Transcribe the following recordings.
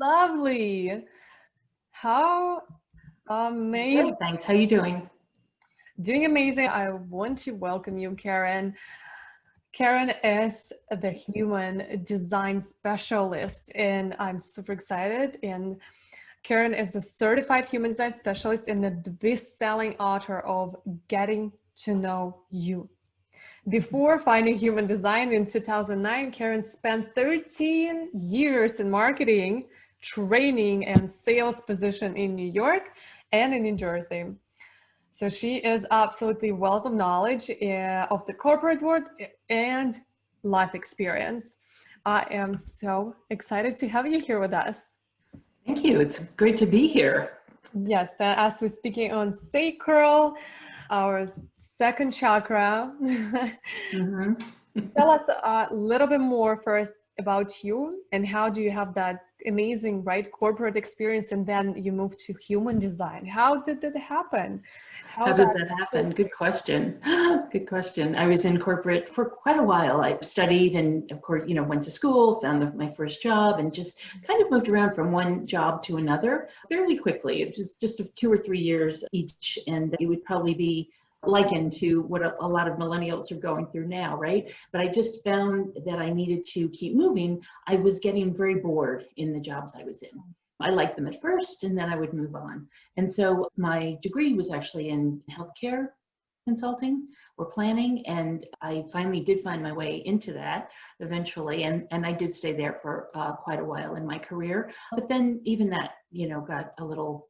Lovely. How amazing. Great, thanks. How you doing? Doing amazing. I want to welcome you, Karen. Karen is the human design specialist, and I'm super excited. And Karen is a certified human design specialist and the best-selling author of Getting to Know You. Before finding human design in 2009, Karen spent 13 years in marketing, training, and sales position in New York and in New Jersey. So she is absolutely wealth of knowledge of the corporate world and life experience. I am so excited to have you here with us. Thank you. It's great to be here. Yes, as we're speaking on sacral, our second chakra. Mm-hmm. Tell us a little bit more first about you and how do you have that amazing, right, corporate experience and then you moved to human design. How did that happen? How does that happen? Good question. Good question. I was in corporate for quite a while. I studied and of course, went to school, found my first job and just kind of moved around from one job to another fairly quickly. It was just 2 or 3 years each. And it would probably be likened to what a lot of millennials are going through now, right? But I just found that I needed to keep moving. I was getting very bored in the jobs I was in. I liked them at first and then I would move on. And so my degree was actually in healthcare consulting or planning. And I finally did find my way into that eventually. And I did stay there for quite a while in my career. But then even that, got a little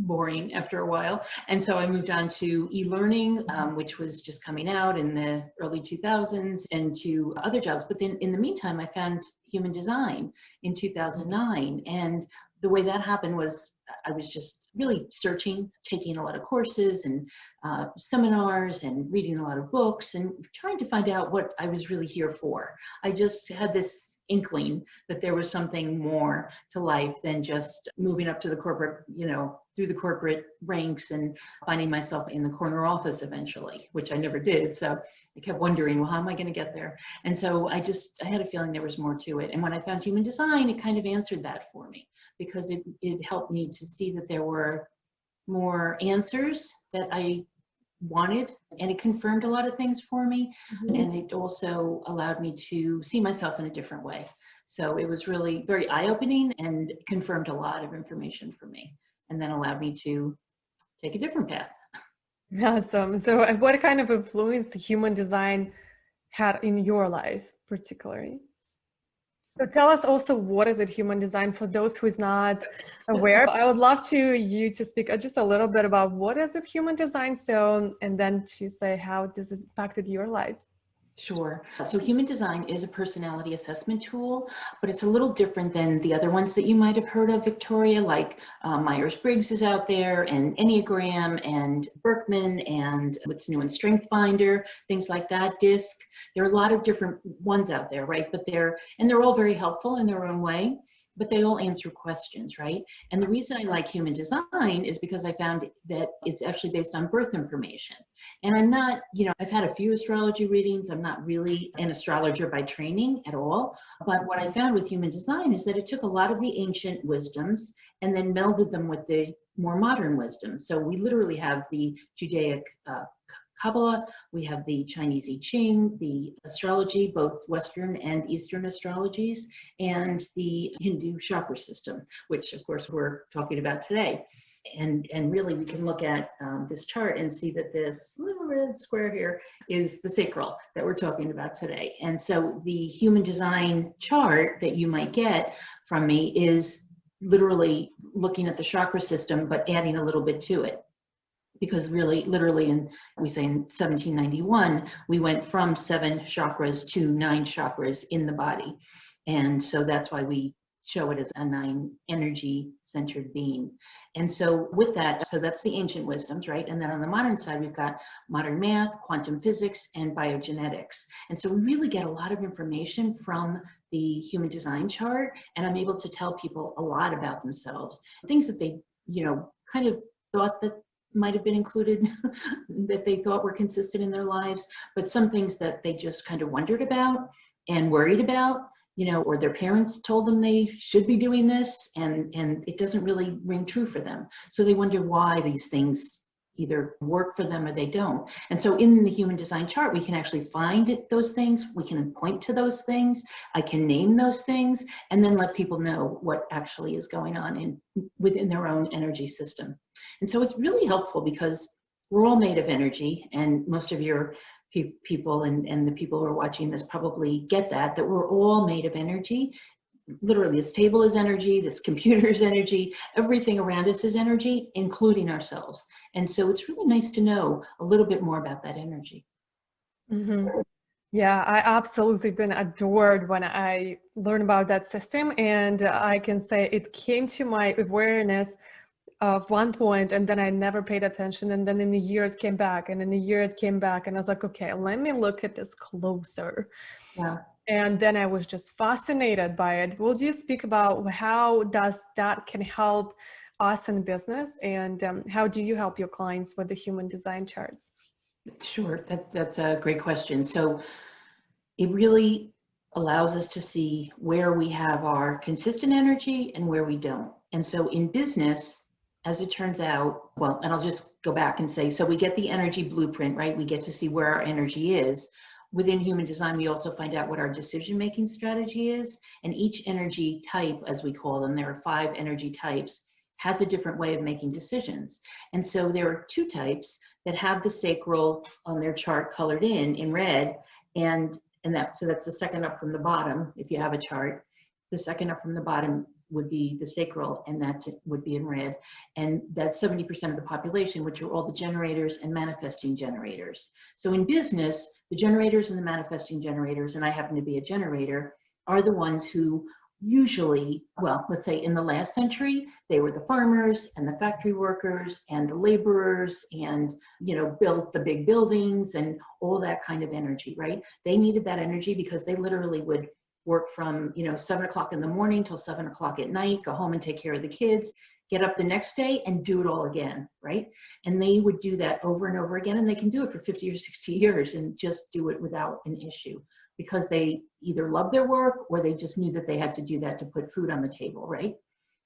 boring after a while. And so I moved on to e-learning, which was just coming out in the early 2000s and to other jobs. But then in the meantime, I found human design in 2009. And the way that happened was I was just really searching, taking a lot of courses and seminars and reading a lot of books and trying to find out what I was really here for. I just had this inkling that there was something more to life than just moving up to the corporate, through the corporate ranks and finding myself in the corner office eventually, which I never did. So I kept wondering, well, how am I going to get there? And so I had a feeling there was more to it. And when I found human design, it kind of answered that for me because it helped me to see that there were more answers that I wanted, and it confirmed a lot of things for me. Mm-hmm. And it also allowed me to see myself in a different way. So it was really very eye-opening and confirmed a lot of information for me and then allowed me to take a different path. Awesome. So what kind of influence the human design had in your life particularly? So tell us also, what is it, human design, for those who is not aware? I would love you to speak just a little bit about what is it, human design, and then to say how this has impacted your life. Sure. So human design is a personality assessment tool, but it's a little different than the other ones that you might have heard of, Victoria, like Myers-Briggs is out there, and Enneagram, and Berkman, and what's new in Strength Finder, things like that, DISC. There are a lot of different ones out there, right? But they're all very helpful in their own way, but they all answer questions, right? And the reason I like human design is because I found that it's actually based on birth information. And I'm not, I've had a few astrology readings. I'm not really an astrologer by training at all. But what I found with human design is that it took a lot of the ancient wisdoms and then melded them with the more modern wisdoms. So we literally have the Judaic Kabbalah, we have the Chinese I Ching, the astrology, both Western and Eastern astrologies, and the Hindu chakra system, which of course we're talking about today. And really we can look at this chart and see that this little red square here is the sacral that we're talking about today. And so the human design chart that you might get from me is literally looking at the chakra system, but adding a little bit to it. Because really, literally, we say in 1791, we went from 7 chakras to 9 chakras in the body. And so that's why we show it as a 9 energy centered being. And so with that, so that's the ancient wisdoms, right? And then on the modern side, we've got modern math, quantum physics, and biogenetics. And so we really get a lot of information from the human design chart. And I'm able to tell people a lot about themselves, things that they, kind of thought that might have been included that they thought were consistent in their lives, but some things that they just kind of wondered about and worried about. or their parents told them they should be doing this, and it doesn't really ring true for them. So they wonder why these things either work for them or they don't. And so in the human design chart, we can actually find those things. We can point to those things. I can name those things, and then let people know what actually is going on within their own energy system. And so it's really helpful because we're all made of energy, and most of your people and the people who are watching this probably get that we're all made of energy. Literally, this table is energy, this computer is energy, everything around us is energy, including ourselves. And so it's really nice to know a little bit more about that energy. Mm-hmm. Yeah, I absolutely been adored when I learned about that system. And I can say it came to my awareness of one point, and then I never paid attention. And then in a year it came back, and in a year it came back. And I was like, okay, let me look at this closer. Yeah. And then I was just fascinated by it. Would you speak about how does that can help us in business, and how do you help your clients with the human design charts? Sure, that's a great question. So it really allows us to see where we have our consistent energy and where we don't. And so in business, as it turns out, well, and I'll just go back and say, so we get the energy blueprint, right? We get to see where our energy is. Within human design, we also find out what our decision-making strategy is. And each energy type, as we call them, there are 5 energy types, has a different way of making decisions. And so there are 2 types that have the sacral on their chart colored in red, so that's the second up from the bottom. If you have a chart, the second up from the bottom would be the sacral, and would be in red. And that's 70% of the population, which are all the generators and manifesting generators. So in business, the generators and the manifesting generators, and I happen to be a generator, are the ones who usually, well, let's say in the last century, they were the farmers and the factory workers and the laborers and, built the big buildings and all that kind of energy, right? They needed that energy because they literally would work from 7 o'clock in the morning till 7 o'clock at night, go home and take care of the kids, get up the next day and do it all again, right? And they would do that over and over again, and they can do it for 50 or 60 years and just do it without an issue, because they either love their work or they just knew that they had to do that to put food on the table, right?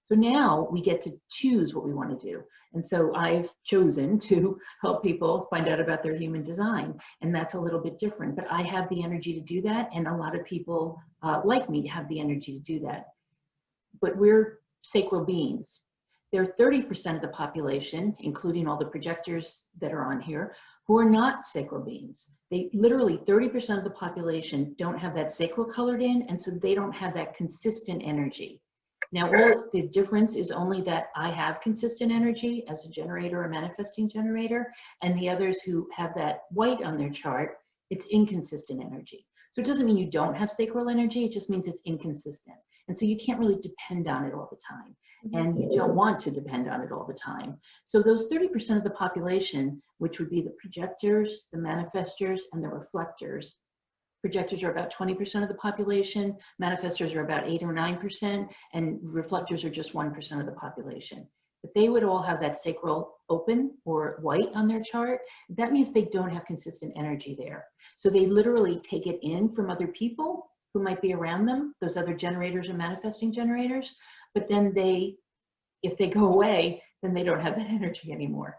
So now we get to choose what we want to do. And so I've chosen to help people find out about their human design. And that's a little bit different, but I have the energy to do that. And a lot of people like me have the energy to do that. But we're sacral beings. There are 30% of the population, including all the projectors that are on here, who are not sacral beings. They literally 30% of the population don't have that sacral colored in, and so they don't have that consistent energy. Now, all the difference is only that I have consistent energy as a generator or manifesting generator, and the others who have that white on their chart, it's inconsistent energy. So it doesn't mean you don't have sacral energy, it just means it's inconsistent. And so you can't really depend on it all the time. And you don't want to depend on it all the time. So those 30% of the population, which would be the projectors, the manifestors, and the reflectors. Projectors are about 20% of the population, manifestors are about 8 or 9%, and reflectors are just 1% of the population. But they would all have that sacral open or white on their chart. That means they don't have consistent energy there. So they literally take it in from other people who might be around them, those other generators or manifesting generators, but then if they go away, then they don't have that energy anymore.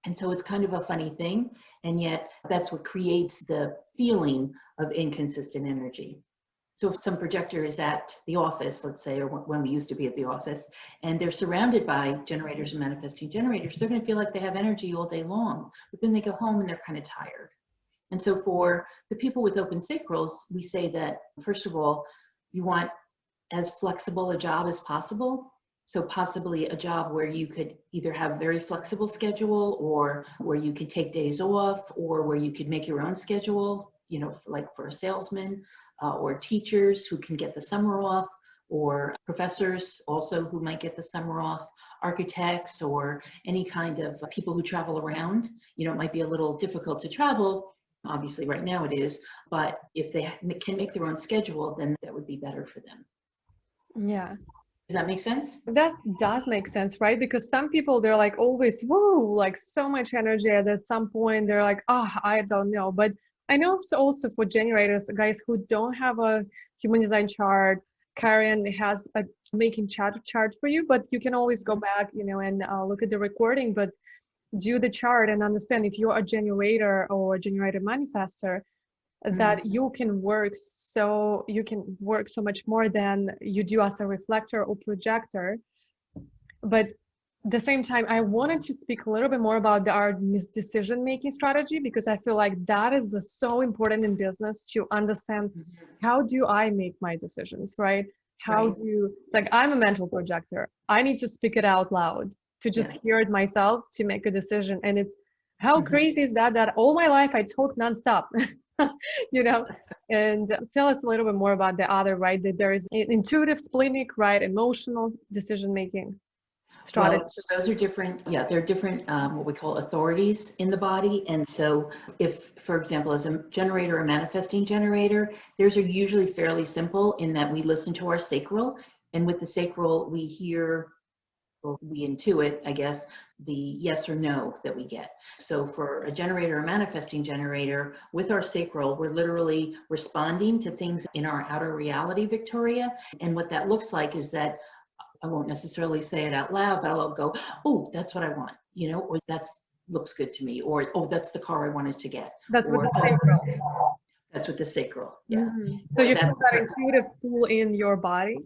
And so it's kind of a funny thing, and yet that's what creates the feeling of inconsistent energy. So if some projector is at the office, let's say, or when we used to be at the office, and they're surrounded by generators and manifesting generators, they're going to feel like they have energy all day long, but then they go home and they're kind of tired. And so for the people with open sacrals, we say that, first of all, you want as flexible a job as possible. So possibly a job where you could either have a very flexible schedule, or where you could take days off, or where you could make your own schedule, like for a salesman, or teachers who can get the summer off, or professors also who might get the summer off, architects, or any kind of people who travel around. It might be a little difficult to travel. Obviously right now it is, but if they can make their own schedule, then that would be better for them. Yeah. Does that make sense? That does make sense, right? Because some people, they're like always, whoa, like so much energy. And at some point they're like, oh, I don't know. But I know also for generators, guys who don't have a human design chart, Karen has a making chart for you, but you can always go back, and look at the recording, but do the chart and understand if you're a generator or a generator manifestor, that you can work so much more than you do as a reflector or projector. But at the same time, I wanted to speak a little bit more about our decision making strategy, because I feel like that is so important in business, to understand how do I make my decisions, right? It's like, I'm a mental projector. I need to speak it out loud, to just hear it myself, to make a decision. And it's how crazy is that all my life I talk nonstop. And tell us a little bit more about the other, right? That there is intuitive, splenic, right? Emotional decision making strategy. Well, so those are different. Yeah, they're different, what we call authorities in the body. And so if, for example, as a generator, a manifesting generator, theirs are usually fairly simple in that we listen to our sacral, and with the sacral, we hear, or we intuit, I guess, the yes or no that we get. So for a generator, a manifesting generator, with our sacral, we're literally responding to things in our outer reality, Victoria. And what that looks like is that, I won't necessarily say it out loud, but I'll go, oh, that's what I want, or looks good to me, or, oh, that's the car I wanted to get. That's or, with the sacral. That's with the sacral, yeah. So you feel that intuitive pull in your body?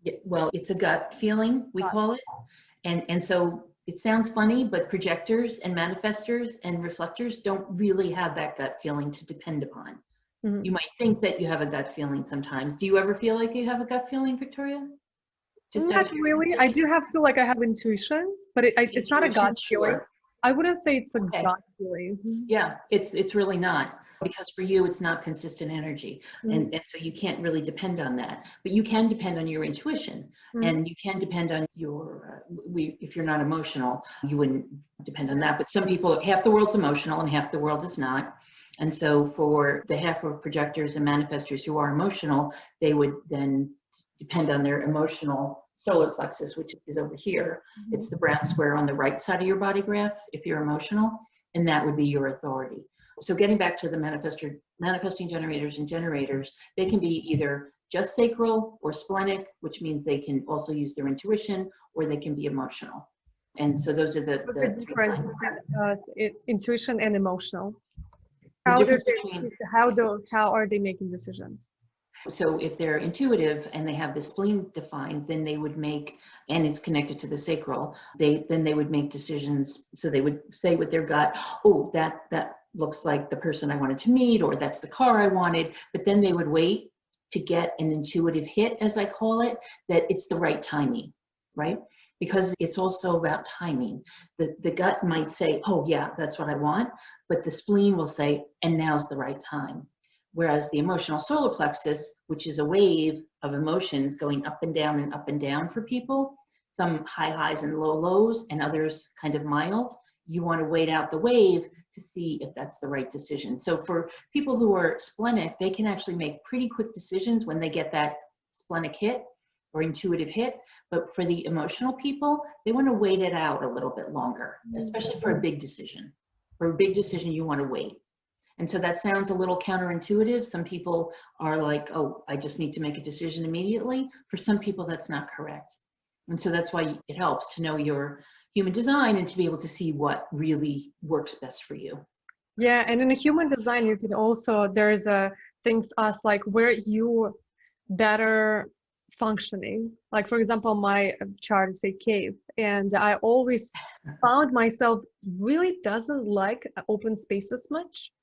Yeah, well, it's a gut feeling, we call it. And so it sounds funny, but projectors and manifestors and reflectors don't really have that gut feeling to depend upon. You might think that you have a gut feeling sometimes. Do you ever feel like you have a gut feeling, Victoria? Not really. I do feel like I have intuition, but it's not a gut feeling. I wouldn't say it's a gut feeling. Yeah, it's really not, because for you it's not consistent energy, and so you can't really depend on that. But you can depend on your intuition, and you can depend on your. If you're not emotional, you wouldn't depend on that. But some people, half the world's emotional and half the world is not. And so for the half of projectors and manifestors who are emotional, they would then depend on their emotional solar plexus, which is over here. It's the brown square on the right side of your body graph if you're emotional, and that would be your authority. So getting back to the manifesting generators and generators, they can be either just sacral or splenic, which means they can also use their intuition, or they can be emotional. And so those are the difference between intuition and emotional. How are they making decisions? So if they're intuitive and they have the spleen defined, then they would make, and it's connected to the sacral, then they would make decisions. So they would say with their gut, oh, that looks like the person I wanted to meet, or that's the car I wanted. But then they would wait to get an intuitive hit, as I call it, that it's the right timing, right? Because it's also about timing. The gut might say, oh yeah, that's what I want, but the spleen will say, and now's the right time. Whereas the emotional solar plexus, which is a wave of emotions going up and down for people, some high highs and low lows, and others kind of mild, you want to wait out the wave to see if that's the right decision. So for people who are splenic, they can actually make pretty quick decisions when they get that splenic hit or intuitive hit. But for the emotional people, they want to wait it out a little bit longer, especially for a big decision. For a big decision, you want to wait. And so that sounds a little counterintuitive. Some people are like, oh, I just need to make a decision immediately. For some people, that's not correct. And so that's why it helps to know your human design and to be able to see what really works best for you. Yeah, and in a human design, you can also, there's things as like where you better functioning. Like, for example, my chart is a cave, and I always found myself really doesn't like open spaces much.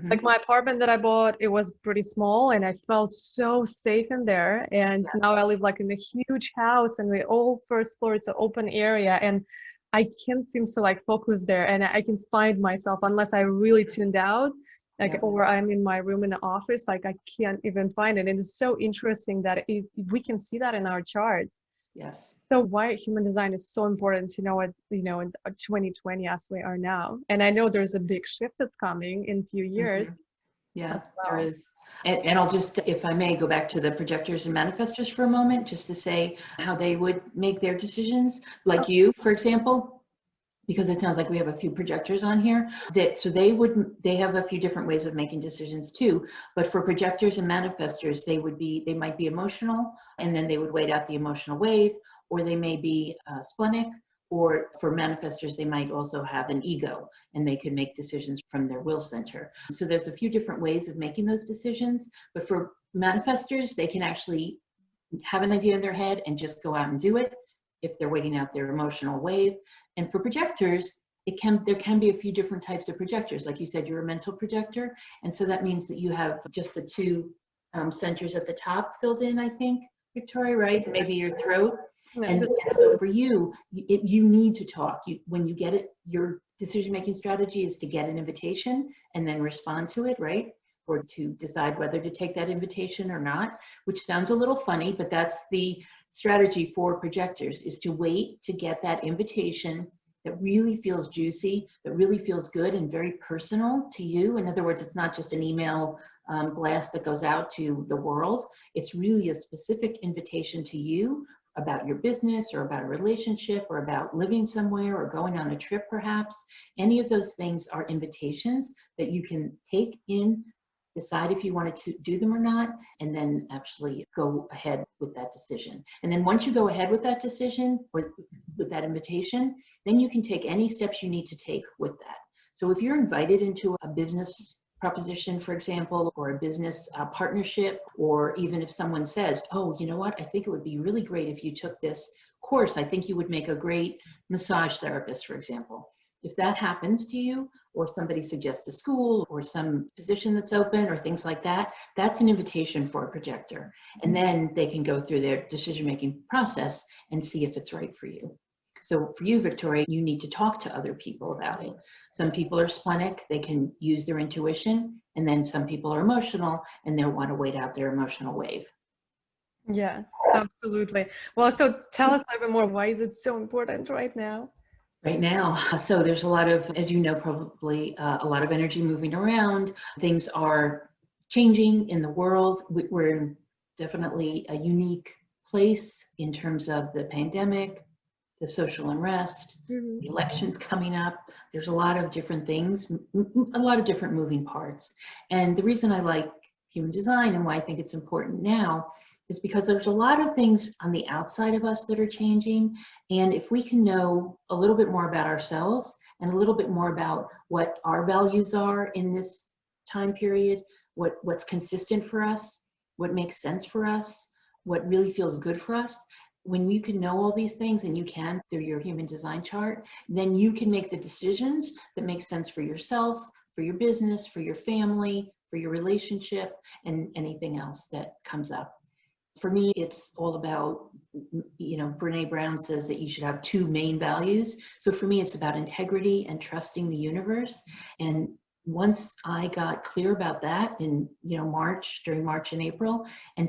Like my apartment that I bought, it was pretty small and I felt so safe in there. And now I live like in a huge house and we all first floor, it's an open area, and I can't seem to like focus there, and I can find myself unless I really tuned out, like, or I'm in my room in the office, like I can't even find it. And it's so interesting that we can see that in our charts. Yes. So why human design is so important to know it, in 2020 as we are now. And I know there's a big shift that's coming in a few years. Yeah, there is. And I'll just, if I may, go back to the projectors and manifestors for a moment, just to say how they would make their decisions. Like you, for example, because it sounds like we have a few projectors on here, so they have a few different ways of making decisions too. But for projectors and manifestors, they might be emotional, and then they would wait out the emotional wave, or they may be splenic, or for manifestors, they might also have an ego, and they can make decisions from their will center. So there's a few different ways of making those decisions. But for manifestors, they can actually have an idea in their head and just go out and do it if they're waiting out their emotional wave. And for projectors, there can be a few different types of projectors. Like you said, you're a mental projector. And so that means that you have just the two centers at the top filled in, I think, Victoria, right? Maybe your throat. No, And so for you, you need to talk. When you get it, your decision-making strategy is to get an invitation and then respond to it, right? Or to decide whether to take that invitation or not, which sounds a little funny, but that's the strategy for projectors, is to wait to get that invitation that really feels juicy, that really feels good and very personal to you. In other words, it's not just an email blast that goes out to the world. It's really a specific invitation to you about your business or about a relationship or about living somewhere or going on a trip perhaps. Any of those things are invitations that you can take in, decide if you wanted to do them or not, and then actually go ahead with that decision. And then once you go ahead with that decision or with that invitation, then you can take any steps you need to take with that. So if you're invited into a business proposition, for example, or a business partnership, or even if someone says, oh, you know what, I think it would be really great if you took this course. I think you would make a great massage therapist, for example. If that happens to you, or somebody suggests a school or some position that's open or things like that, that's an invitation for a projector. And then they can go through their decision-making process and see if it's right for you. So for you, Victoria, you need to talk to other people about it. Some people are splenic, they can use their intuition, and then some people are emotional and they'll want to wait out their emotional wave. Yeah, absolutely. Well, so tell us a little bit more. Why is it so important right now? Right now, so there's a lot of, as you know, probably a lot of energy moving around. Things are changing in the world. We're in definitely a unique place in terms of the pandemic, the social unrest, the elections coming up. There's a lot of different things, a lot of different moving parts. And the reason I like human design and why I think it's important now is because there's a lot of things on the outside of us that are changing. And if we can know a little bit more about ourselves and a little bit more about what our values are in this time period, what's consistent for us, what makes sense for us, what really feels good for us, when you can know all these things, and you can through your human design chart, then you can make the decisions that make sense for yourself, for your business, for your family, for your relationship, and anything else that comes up. For me, it's all about, Brene Brown says that you should have two main values. So for me, it's about integrity and trusting the universe. And once I got clear about that in, during March and April, and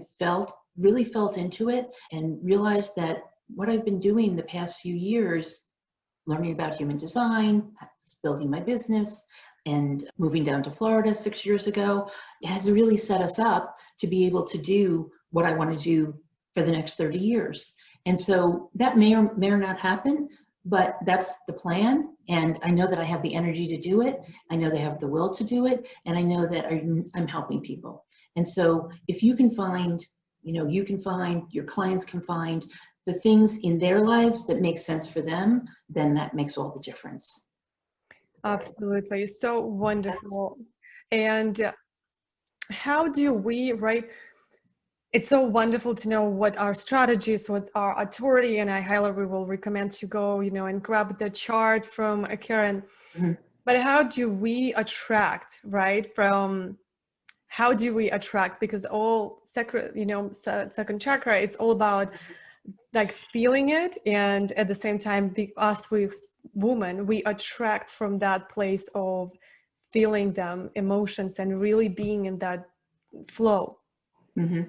really felt into it and realized that what I've been doing the past few years, learning about human design, building my business, and moving down to Florida 6 years ago, has really set us up to be able to do what I want to do for the next 30 years. And so that may or may not happen, but that's the plan. And I know that I have the energy to do it. I know they have the will to do it. And I know that I'm helping people. And so if you can find, your clients can find the things in their lives that make sense for them, then that makes all the difference. Absolutely. So wonderful. And how do we, right? It's so wonderful to know what our strategies, what our authority, and I highly will recommend to go, and grab the chart from Karen. Mm-hmm. But how do we attract, right? How do we attract? Because all second chakra, it's all about like feeling it, and at the same time, us with women, we attract from that place of feeling them emotions and really being in that flow. Mm-hmm.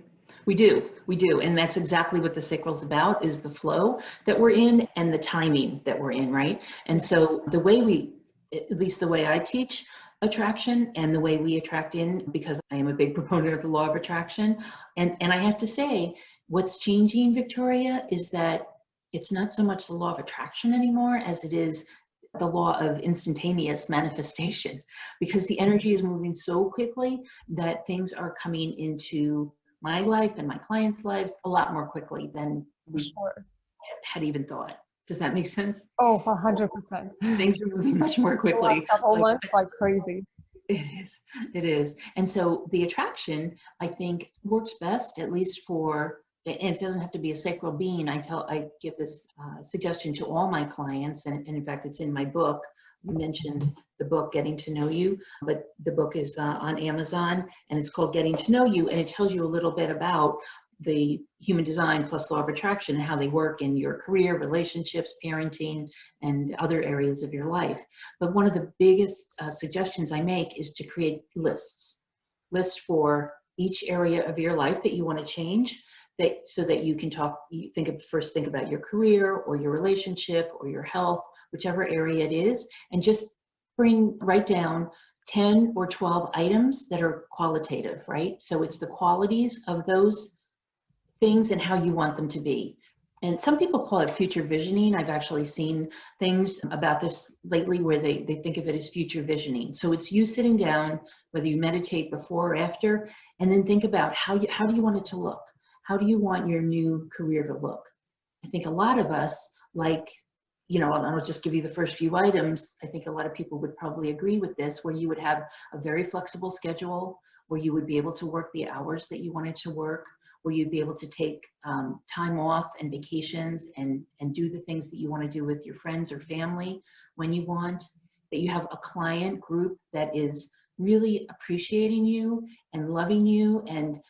We do. And that's exactly what the sacral's about, is the flow that we're in and the timing that we're in, right? And so the way at least the way I teach attraction and the way we attract in, because I am a big proponent of the law of attraction. And I have to say, what's changing, Victoria, is that it's not so much the law of attraction anymore as it is the law of instantaneous manifestation, because the energy is moving so quickly that things are coming into my life and my clients' lives a lot more quickly than we Sure. had even thought. Does that make sense? Oh, 100%. Things are moving much more The last quickly. couple Like, months, like crazy. it is. It is. And so the attraction, I think, works best, at least for, and it doesn't have to be a sacral being. I give this suggestion to all my clients, and in fact, it's in my book. You mentioned the book, Getting to Know You, but the book is on Amazon, and it's called Getting to Know You, and it tells you a little bit about the human design plus law of attraction and how they work in your career, relationships, parenting, and other areas of your life. But one of the biggest suggestions I make is to create lists for each area of your life that you want to change, so that you can first think about your career or your relationship or your health, whichever area it is, and just write down 10 or 12 items that are qualitative, right? So it's the qualities of those things and how you want them to be. And some people call it future visioning. I've actually seen things about this lately where they think of it as future visioning. So it's you sitting down, whether you meditate before or after, and then think about how do you want it to look? How do you want your new career to look? I think a lot of us, like, I'll just give you the first few items. I think a lot of people would probably agree with this, where you would have a very flexible schedule, where you would be able to work the hours that you wanted to work, where you'd be able to take time off and vacations and do the things that you want to do with your friends or family when you want, that you have a client group that is really appreciating you and loving you, and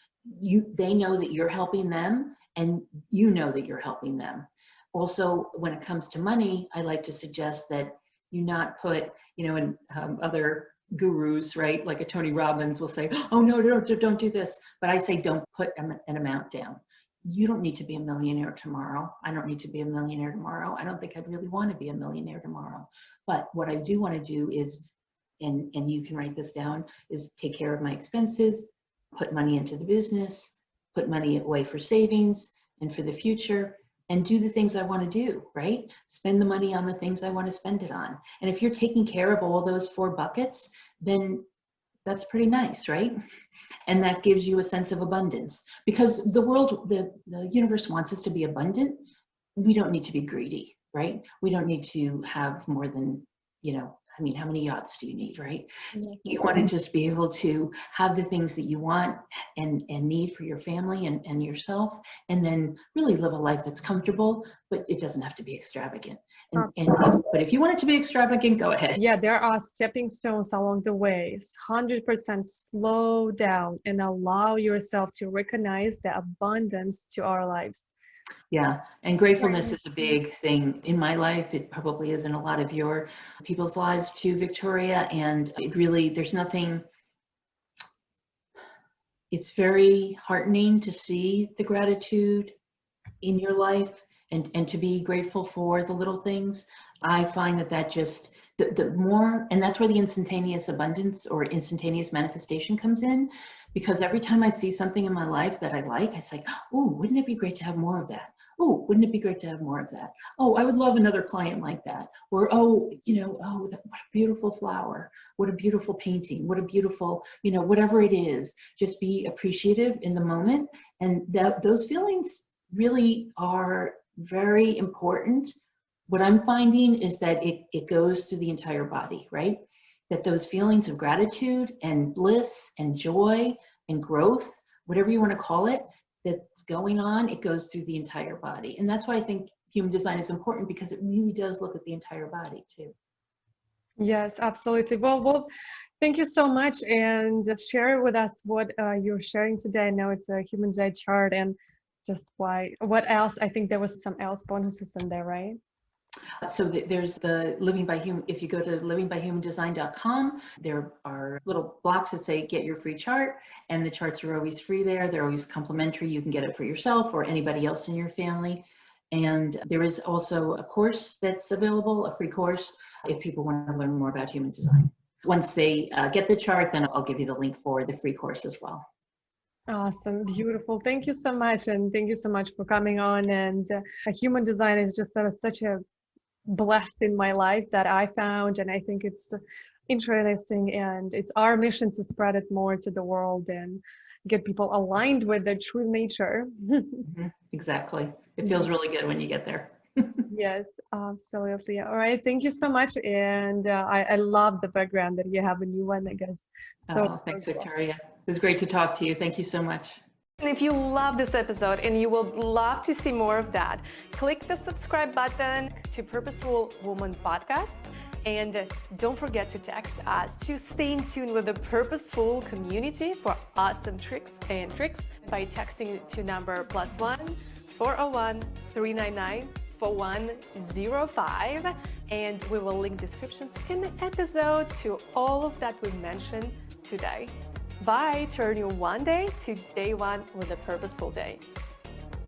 they know that you're helping them and you know that you're helping them. Also, when it comes to money, I like to suggest that you not put, in other gurus, right? Like a Tony Robbins will say, oh no, don't do this. But I say, don't put an amount down. You don't need to be a millionaire tomorrow. I don't need to be a millionaire tomorrow. I don't think I'd really want to be a millionaire tomorrow. But what I do want to do is, and you can write this down, is take care of my expenses, put money into the business, put money away for savings and for the future, and do the things I want to do, right? Spend the money on the things I want to spend it on. And if you're taking care of all those 4 buckets, then that's pretty nice, right? And that gives you a sense of abundance, because the world, the universe wants us to be abundant. We don't need to be greedy, right? We don't need to have more than, how many yachts do you need, right? You want to just be able to have the things that you want and need for your family and yourself, and then really live a life that's comfortable, but it doesn't have to be extravagant. But if you want it to be extravagant, go ahead. Yeah, there are stepping stones along the way. 100% slow down and allow yourself to recognize the abundance to our lives. Yeah, and gratefulness is a big thing in my life. It probably is in a lot of your people's lives too, Victoria. And it really, it's very heartening to see the gratitude in your life and to be grateful for the little things. I find that just, the more, and that's where the instantaneous abundance or instantaneous manifestation comes in, because every time I see something in my life that I like, I say, oh, wouldn't it be great to have more of that? Oh, wouldn't it be great to have more of that? Oh, I would love another client like that. Or, oh, what a beautiful flower. What a beautiful painting. What a beautiful, whatever it is, just be appreciative in the moment. And those feelings really are very important. What I'm finding is that it goes through the entire body, right? That those feelings of gratitude and bliss and joy and growth, whatever you want to call it, that's going on, it goes through the entire body. And that's why I think human design is important, because it really does look at the entire body too. Yes, absolutely. Well, thank you so much. And just share with us what you're sharing today. I know it's a human design chart, and just what else? I think there was some else bonuses in there, right? So there's the Living by Human. If you go to livingbyhumandesign.com, there are little blocks that say get your free chart, and the charts are always free there. They're always complimentary. You can get it for yourself or anybody else in your family. And there is also a course that's available, a free course, if people want to learn more about human design. Once they get the chart, then I'll give you the link for the free course as well. Awesome. Beautiful. Thank you so much. And thank you so much for coming on. And human design is just such a blessed in my life that I found, and I think it's interesting, and it's our mission to spread it more to the world and get people aligned with their true nature. Exactly. It feels really good when you get there. Yes, absolutely. All right, thank you so much. And I love the background that you have a new one, I guess. Oh, thanks, Cool. Victoria. It was great to talk to you. Thank you so much. And if you love this episode and you would love to see more of that, click the subscribe button to Purposeful Woman Podcast. And don't forget to text us to stay in tune with the Purposeful community for awesome tricks and tricks by texting to number +1 401 399 4105. And we will link descriptions in the episode to all of that we mentioned today. Bye. Turn your one day to day one with a purposeful day.